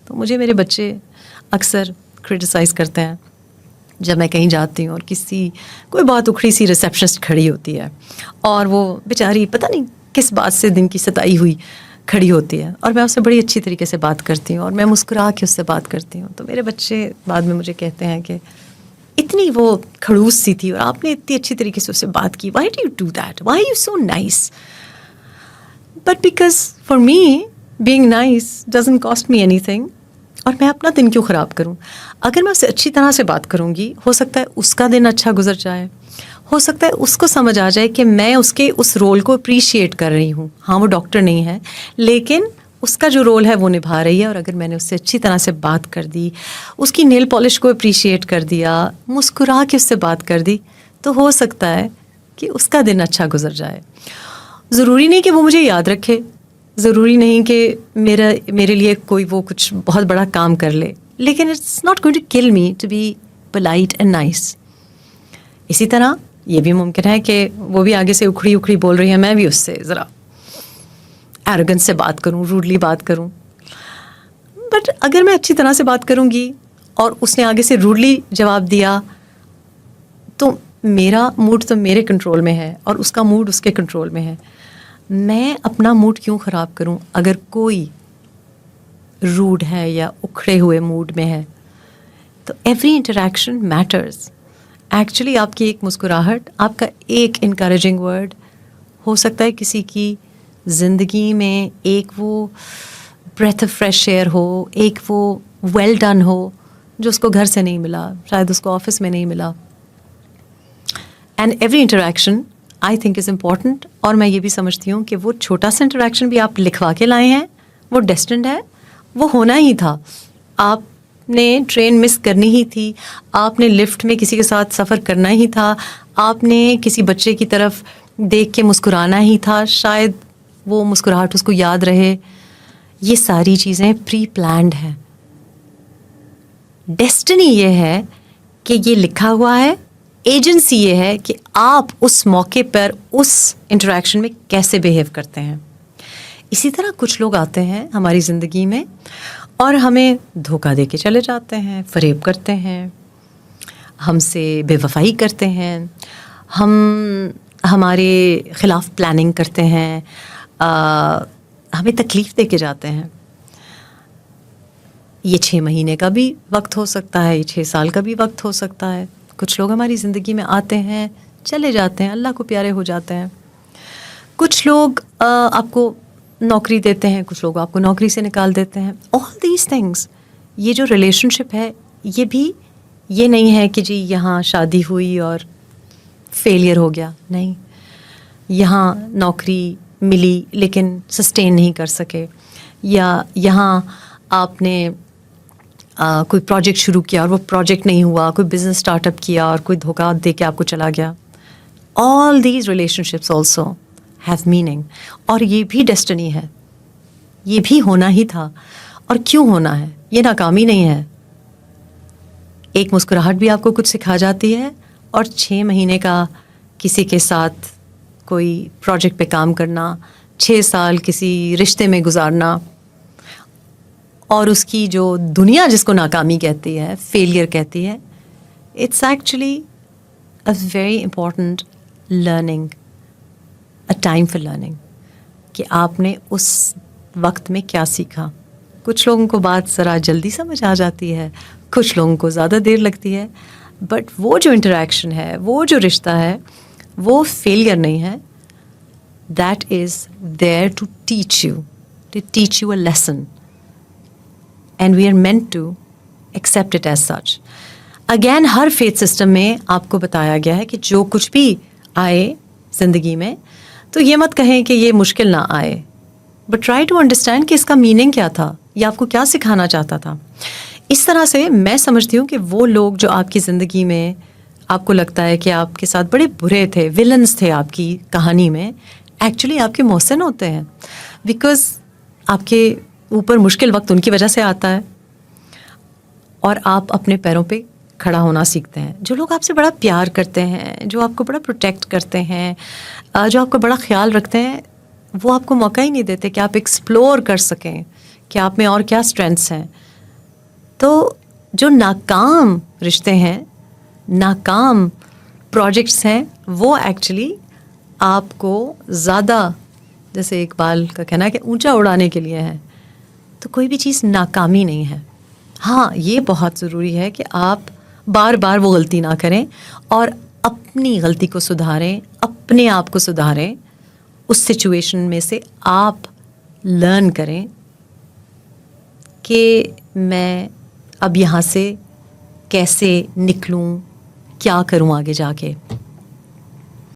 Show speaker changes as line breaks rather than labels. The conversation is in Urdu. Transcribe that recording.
تو مجھے میرے بچے اکثر کرٹیسائز کرتے ہیں جب میں کہیں جاتی ہوں اور کوئی بات اکھڑی سی ریسیپشنسٹ کھڑی ہوتی ہے اور وہ بیچاری پتہ نہیں کس بات سے دن کی ستائی ہوئی کھڑی ہوتی ہے، اور میں اس سے بڑی اچھی طریقے سے بات کرتی ہوں اور میں مسکرا کے اس سے بات کرتی ہوں، تو میرے بچے بعد میں مجھے کہتے ہیں کہ اتنی وہ کھڑوس سی تھی اور آپ نے اتنی اچھی طریقے سے اس سے بات کی، why do you do that, why you so nice. But because for me being nice doesn't cost me any thing, اور میں اپنا دن کیوں خراب کروں؟ اگر میں اس سے اچھی طرح سے بات کروں گی، ہو سکتا ہے اس کا دن اچھا گزر جائے، ہو سکتا ہے اس کو سمجھ آ جائے کہ میں اس کے اس رول کو اپریشیٹ کر رہی ہوں. ہاں وہ ڈاکٹر نہیں ہے لیکن اس کا جو رول ہے وہ نبھا رہی ہے، اور اگر میں نے اس سے اچھی طرح سے بات کر دی، اس کی نیل پالش کو اپریشیٹ کر دیا، مسکرا کے اس سے بات کر دی، تو ہو سکتا ہے کہ اس کا دن اچھا گزر جائے. ضروری نہیں کہ وہ مجھے یاد رکھے، ضروری نہیں کہ میرے لیے کوئی وہ کچھ بہت بڑا کام کر لے، لیکن it's not going to kill me to be polite and nice. اسی طرح یہ بھی ممکن ہے کہ وہ بھی آگے سے اکھڑی بول رہی ہے، میں بھی اس سے ذرا ایروگنس سے بات کروں، روڈلی بات کروں. بٹ اگر میں اچھی طرح سے بات کروں گی اور اس نے آگے سے روڈلی جواب دیا، تو میرا موڈ تو میرے کنٹرول میں ہے اور اس کا موڈ اس کے کنٹرول میں ہے. میں اپنا موڈ کیوں خراب کروں اگر کوئی روڈ ہے یا اکھڑے ہوئے موڈ میں ہے؟ تو ایوری انٹریکشن میٹرز. ایکچولی آپ کی ایک مسکراہٹ، آپ کا ایک انکریجنگ ورڈ ہو سکتا ہے کسی کی زندگی میں ایک وہ بریتھ آف فریش ایئر ہو، ایک وہ ویل ڈن ہو جو اس کو گھر سے نہیں ملا، شاید اس کو آفس میں نہیں ملا. And every interaction I think is important. اور میں یہ بھی سمجھتی ہوں کہ وہ چھوٹا سا انٹریکشن بھی آپ لکھوا کے لائے ہیں، وہ ڈیسٹنڈ ہے، وہ ہونا ہی تھا. آپ نے ٹرین مس کرنی ہی تھی، آپ نے لفٹ میں کسی کے ساتھ سفر کرنا ہی تھا، آپ نے کسی بچے کی طرف دیکھ کے مسکرانا ہی تھا، شاید وہ مسکراہٹ اس کو یاد رہے. یہ ساری چیزیں پری پلانڈ ہیں. ڈیسٹنی یہ ہے کہ یہ لکھا ہوا ہے، ایجنسی یہ ہے کہ آپ اس موقع پر اس انٹریکشن میں کیسے بیہیو کرتے ہیں. اسی طرح کچھ لوگ آتے ہیں ہماری زندگی میں اور ہمیں دھوکہ دے کے چلے جاتے ہیں، فریب کرتے ہیں، ہم سے بے وفائی کرتے ہیں، ہمارے خلاف پلاننگ کرتے ہیں، ہمیں تکلیف دے کے جاتے ہیں. یہ 6 مہینے کا بھی وقت ہو سکتا ہے، یہ 6 سال کا بھی وقت ہو سکتا ہے. کچھ لوگ ہماری زندگی میں آتے ہیں، چلے جاتے ہیں، اللہ کو پیارے ہو جاتے ہیں. کچھ لوگ آپ کو نوکری دیتے ہیں، کچھ لوگ آپ کو نوکری سے نکال دیتے ہیں. آل دیز تھنگس، یہ جو ریلیشن شپ ہے یہ بھی یہ نہیں ہے کہ جی یہاں شادی ہوئی اور فیلئر ہو گیا. نہیں، یہاں نوکری ملی لیکن سسٹین نہیں کر سکے، یا یہاں آپ نے کوئی پروجیکٹ شروع کیا اور وہ پروجیکٹ نہیں ہوا، کوئی بزنس اسٹارٹ اپ کیا اور کوئی دھوکہ دے کے آپ کو چلا گیا. All these relation ships also have meaning. اور یہ بھی ڈیسٹنی ہے، یہ بھی ہونا ہی تھا. اور کیوں ہونا ہے؟ یہ ناکامی نہیں ہے. ایک مسکراہٹ بھی آپ کو کچھ سکھا جاتی ہے، اور 6 مہینے کا کسی کے ساتھ کوئی پروجیکٹ پہ کام کرنا، 6 سال کسی رشتے میں گزارنا، اور اس کی جو دنیا جس کو ناکامی کہتی ہے، فیلئر کہتی ہے، it's actually a very important learning, a time for learning, کہ آپ نے اس وقت میں کیا سیکھا. کچھ لوگوں کو بات ذرا جلدی سمجھ آ جاتی ہے، کچھ لوگوں کو زیادہ دیر لگتی ہے. بٹ وہ جو انٹریکشن ہے، وہ جو رشتہ ہے، وہ فیلئر نہیں ہے. That is there to teach you a lesson. And we are meant to accept it as such. Again, Hare faith system میں آپ کو بتایا گیا ہے کہ جو کچھ بھی آئے زندگی میں تو یہ مت کہیں کہ یہ مشکل نہ آئے، بٹ ٹرائی ٹو انڈرسٹینڈ کہ اس کا میننگ کیا تھا، یہ آپ کو کیا سکھانا چاہتا تھا. اس طرح سے میں سمجھتی ہوں کہ وہ لوگ جو آپ کی زندگی میں آپ کو لگتا ہے کہ آپ کے ساتھ بڑے برے تھے، ولنس تھے آپ کی کہانی میں، ایکچولی آپ کے محسن ہوتے ہیں. بیکاز آپ کے اوپر مشکل وقت ان کی وجہ سے آتا ہے اور آپ اپنے پیروں پہ کھڑا ہونا سیکھتے ہیں. جو لوگ آپ سے بڑا پیار کرتے ہیں، جو آپ کو بڑا پروٹیکٹ کرتے ہیں، جو آپ کا بڑا خیال رکھتے ہیں، وہ آپ کو موقع ہی نہیں دیتے کہ آپ ایکسپلور کر سکیں کہ آپ میں اور کیا اسٹرینتھس ہیں. تو جو ناکام رشتے ہیں, ناکام پروجیکٹس ہیں, وہ ایکچولی آپ کو زیادہ, جیسے اقبال کا کہنا ہے کہ اونچا اڑانے کے لیے ہے. تو کوئی بھی چیز ناکامی نہیں ہے. ہاں یہ بہت ضروری ہے کہ آپ بار بار وہ غلطی نہ کریں اور اپنی غلطی کو سدھاریں, اپنے آپ کو سدھاریں. اس سچویشن میں سے آپ لرن کریں کہ میں اب یہاں سے کیسے نکلوں, کیا کروں آگے جا کے.